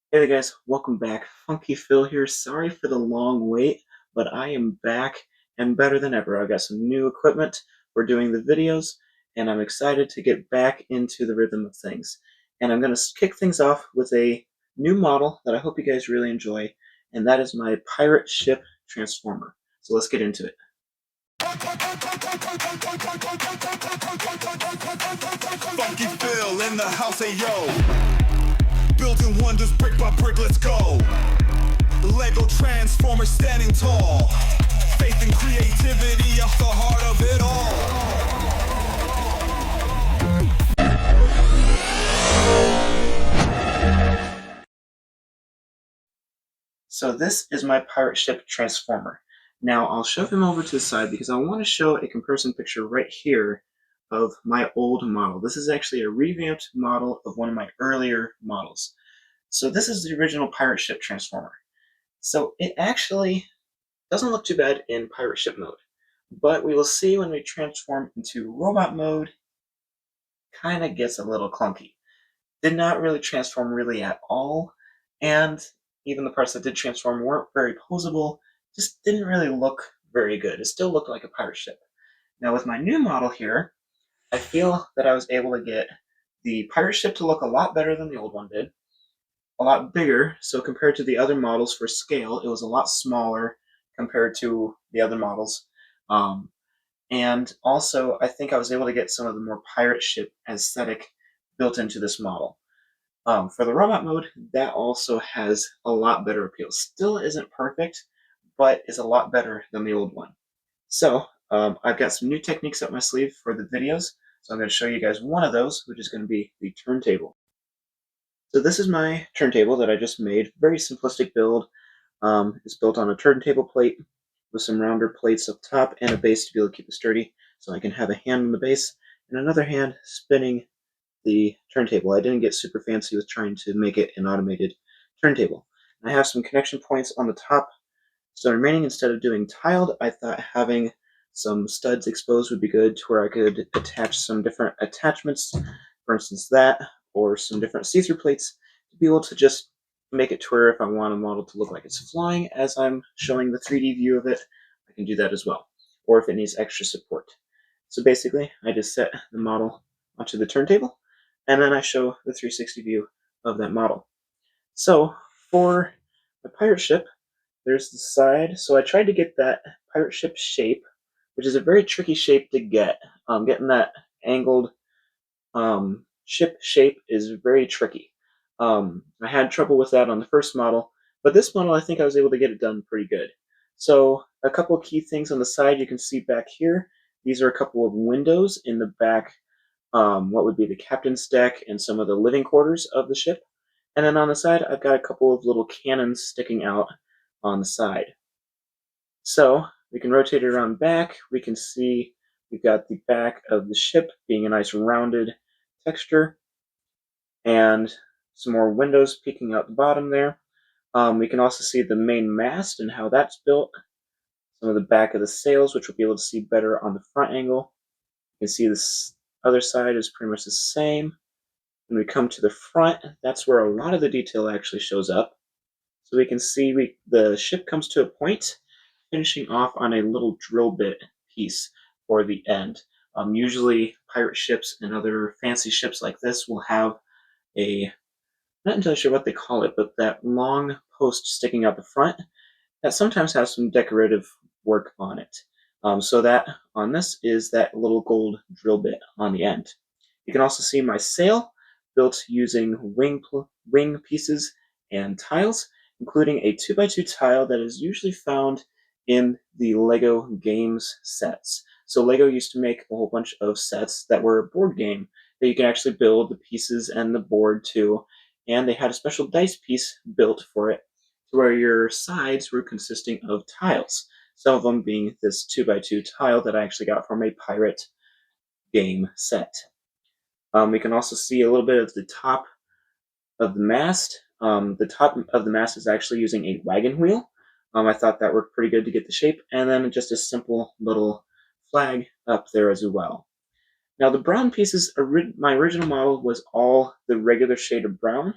Hey there guys, welcome back. Funky Phil here. Sorry for the long wait, but I am back and better than ever. I've got some new equipment for doing the videos, and I'm excited to get back into the rhythm of things. And I'm going to kick things off with a new model that I hope you guys really enjoy, and that is my pirate ship transformer. So let's get into it. Funky Phil in the house, hey yo. Building wonders brick by brick, let's go. Lego Transformer standing tall. Faith and creativity off the heart of it all. So this is my pirate ship transformer. Now I'll shove him over to the side because I want to show a comparison picture right here of my old model. This is actually a revamped model of one of my earlier models. So this is the original pirate ship transformer. So it actually doesn't look too bad in pirate ship mode, but we will see when we transform into robot mode, kind of gets a little clunky. Did not really transform really at all, and even the parts that did transform weren't very posable, just didn't really look very good. It still looked like a pirate ship. Now with my new model here, I feel that I was able to get the pirate ship to look a lot better than the old one did, a lot bigger, so compared to the other models for scale, it was a lot smaller compared to the other models. Um, and also, I think I was able to get some of the more pirate ship aesthetic built into this model. For the robot mode, that also has a lot better appeal. Still isn't perfect, but is a lot better than the old one. So I've got some new techniques up my sleeve for the videos. So I'm going to show you guys one of those, which is going to be the turntable. So this is my turntable that I just made. Very simplistic build. It's built on a turntable plate with some rounder plates up top and a base to be able to keep it sturdy. So I can have a hand on the base and another hand spinning the turntable. I didn't get super fancy with trying to make it an automated turntable. I have some connection points on the top. So remaining, instead of doing tiled, I thought having some studs exposed would be good to where I could attach some different attachments, for instance that, or some different see-through plates to be able to just make it to where if I want a model to look like it's flying as I'm showing the 3D view of it, I can do that as well, or if it needs extra support. So basically, I just set the model onto the turntable, and then I show the 360 view of that model. So for the pirate ship, there's the side. So I tried to get that pirate ship shape, which is a very tricky shape to get. Getting that angled ship shape is very tricky. I had trouble with that on the first model, but this model I think I was able to get it done pretty good. So a couple of key things on the side you can see back here. These are a couple of windows in the back, what would be the captain's deck and some of the living quarters of the ship. And then on the side, I've got a couple of little cannons sticking out on the side. So we can rotate it around back. We can see we've got the back of the ship being a nice rounded texture, and some more windows peeking out the bottom there. We can also see the main mast and how that's built. Some of the back of the sails, which we'll be able to see better on the front angle. You can see this other side is pretty much the same. When we come to the front, that's where a lot of the detail actually shows up. So we can see the ship comes to a point, finishing off on a little drill bit piece for the end. Usually pirate ships and other fancy ships like this will have a, not entirely sure what they call it, but that long post sticking out the front that sometimes has some decorative work on it. So that on this is that little gold drill bit on the end. You can also see my sail built using wing pieces and tiles, including a 2x2 tile that is usually found in the Lego games sets. So Lego used to make a whole bunch of sets that were a board game that you can actually build the pieces and the board to, and they had a special dice piece built for it to where your sides were consisting of tiles. Some of them being this 2x2 tile that I actually got from a pirate game set. We can also see a little bit of the top of the mast. The top of the mast is actually using a wagon wheel. I thought that worked pretty good to get the shape, and then just a simple little flag up there as well. Now the brown pieces, my original model was all the regular shade of brown,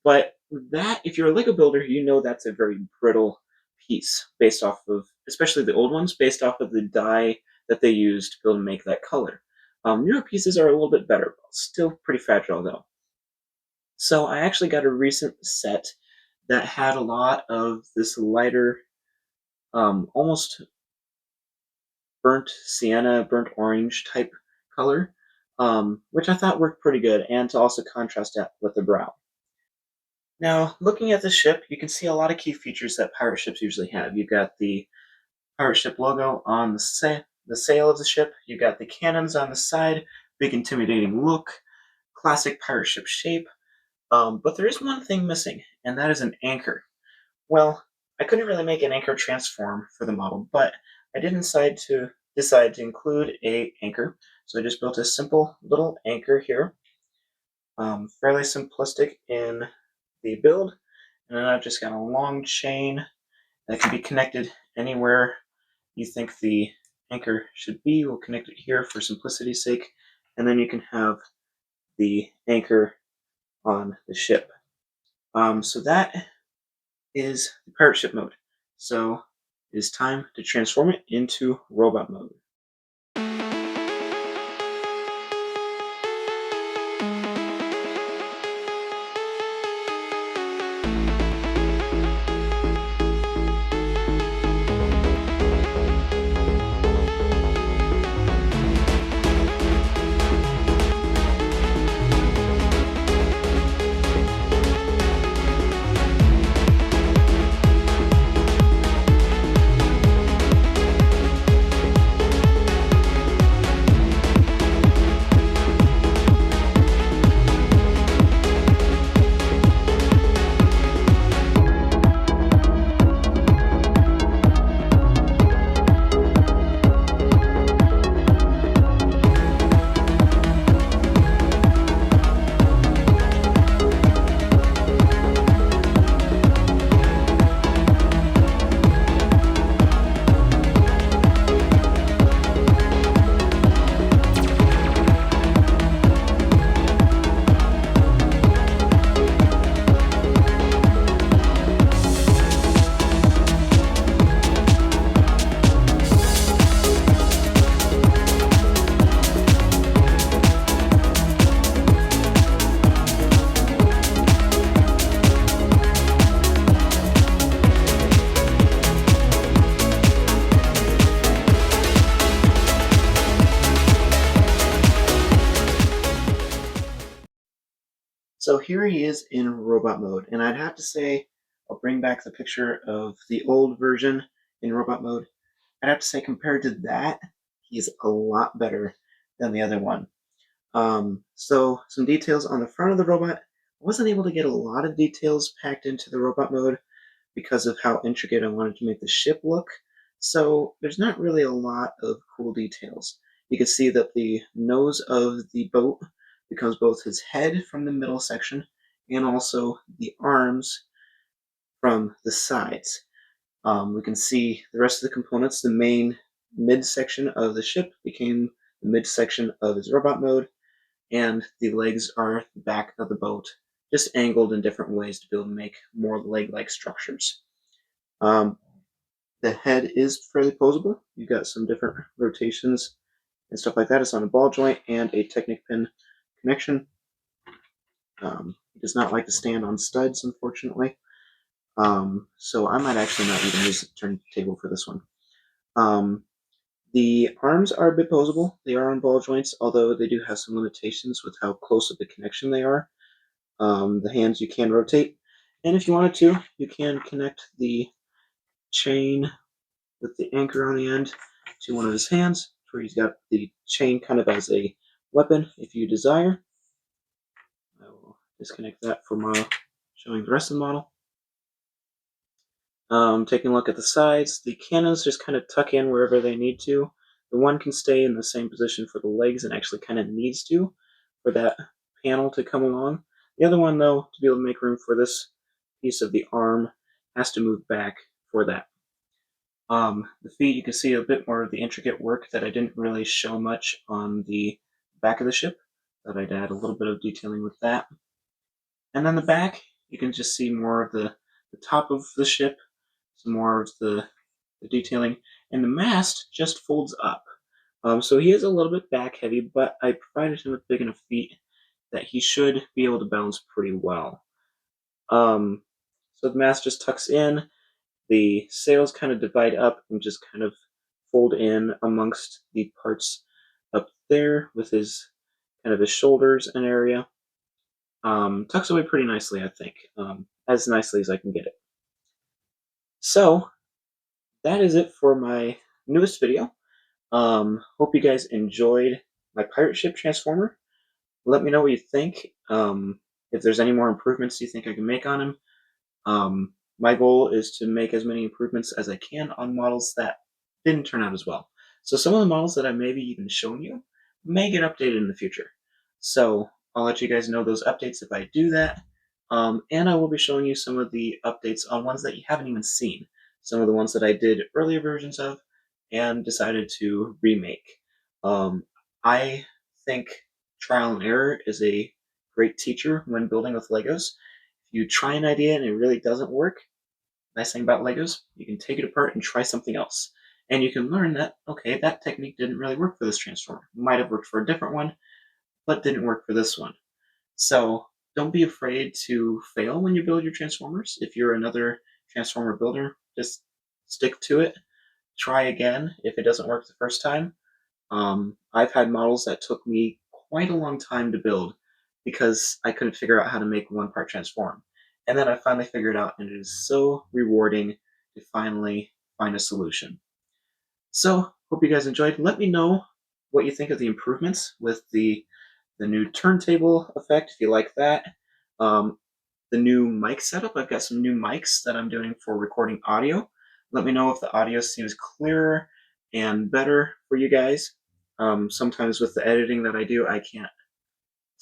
but That, if you're a Lego builder, you know that's a very brittle piece based off of, especially the old ones, based off of the dye that they used to build and make that color. Newer pieces are a little bit better, still pretty fragile though. So I actually got a recent set that had a lot of this lighter, almost burnt sienna, burnt orange type color, which I thought worked pretty good, and to also contrast that with the brown. Now, looking at the ship, you can see a lot of key features that pirate ships usually have. You've got the pirate ship logo on the sail of the ship. You've got the cannons on the side, big intimidating look, classic pirate ship shape. But there is one thing missing, and that is an anchor. Well, I couldn't really make an anchor transform for the model, but I did decide to include a anchor. So I just built a simple little anchor here, fairly simplistic in the build, and then I've just got a long chain that can be connected anywhere you think the anchor should be. We'll connect it here for simplicity's sake, and then you can have the anchor on the ship. So that is the pirate ship mode. So it is time to transform it into robot mode. So here he is in robot mode, and I'd have to say, I'll bring back the picture of the old version in robot mode. I'd have to say, compared to that, he's a lot better than the other one. So some details on the front of the robot. I wasn't able to get a lot of details packed into the robot mode because of how intricate I wanted to make the ship look. So there's not really a lot of cool details. You can see that the nose of the boat becomes both his head from the middle section and also the arms from the sides. We can see the rest of the components. The main midsection of the ship became the midsection of his robot mode, and the legs are the back of the boat, just angled in different ways to be able to make more leg-like structures. The head is fairly posable. You've got some different rotations and stuff like that. It's on a ball joint and a Technic pin connection. It does not like to stand on studs, unfortunately. So I might actually not even use the turntable for this one. The arms are a bit posable. They are on ball joints, although they do have some limitations with how close of the connection they are. The hands you can rotate, and if you wanted to, you can connect the chain with the anchor on the end to one of his hands, where he's got the chain kind of as a weapon if you desire. I will disconnect that from showing the rest of the model. Taking a look at the sides, the cannons just kind of tuck in wherever they need to. The one can stay in the same position for the legs and actually kind of needs to for that panel to come along. The other one, though, to be able to make room for this piece of the arm, has to move back for that. The feet, you can see a bit more of the intricate work that I didn't really show much on the back of the ship. Thought I'd add a little bit of detailing with that. And then the back, You can just see more of the top of the ship, some more of the detailing, and the mast just folds up. So he is a little bit back heavy, but I provided him with big enough feet that he should be able to balance pretty well. Um, so the mast just tucks in, the sails kind of divide up and just kind of fold in amongst the parts up there with his kind of his shoulders and area. Tucks away pretty nicely, I think, as nicely as I can get it. So that is it for my newest video. Hope you guys enjoyed my pirate ship transformer. Let me know what you think. If there's any more improvements you think I can make on him. My goal is to make as many improvements as I can on models that didn't turn out as well. So some of the models that I maybe even shown you may get updated in the future. So I'll let you guys know those updates if I do that. And I will be showing you some of the updates on ones that you haven't even seen. Some of the ones that I did earlier versions of and decided to remake. I think trial and error is a great teacher when building with Legos. If you try an idea and it really doesn't work, nice thing about Legos, you can take it apart and try something else. And you can learn that, okay, that technique didn't really work for this transformer. It might have worked for a different one, but didn't work for this one. So don't be afraid to fail when you build your transformers. If you're another transformer builder, just stick to it. Try again if it doesn't work the first time. I've had models that took me quite a long time to build because I couldn't figure out how to make one part transform. And then I finally figured it out, and it is so rewarding to finally find a solution. So, hope you guys enjoyed. Let me know what you think of the improvements with the new turntable effect, if you like that. Um, the new mic setup. I've got some new mics that I'm doing for recording audio. Let me know if the audio seems clearer and better for you guys. Sometimes with the editing that I do, I can't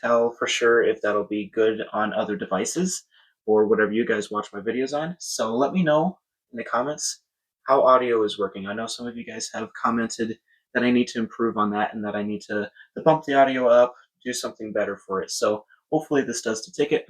tell for sure if that'll be good on other devices or whatever you guys watch my videos on. So let me know in the comments how audio is working. I know some of you guys have commented that I need to improve on that and that I need to bump the audio up, do something better for it. So hopefully this does the ticket.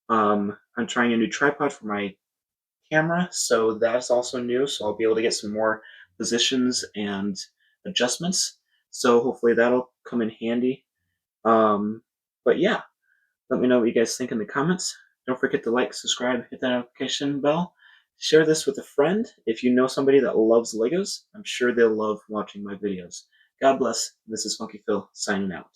I'm trying a new tripod for my camera, so that's also new. So I'll be able to get some more positions and adjustments. So hopefully that'll come in handy. But yeah, let me know what you guys think in the comments. Don't forget to like, subscribe, hit that notification bell. Share this with a friend. If you know somebody that loves Legos, I'm sure they'll love watching my videos. God bless. This is Funky Phil signing out.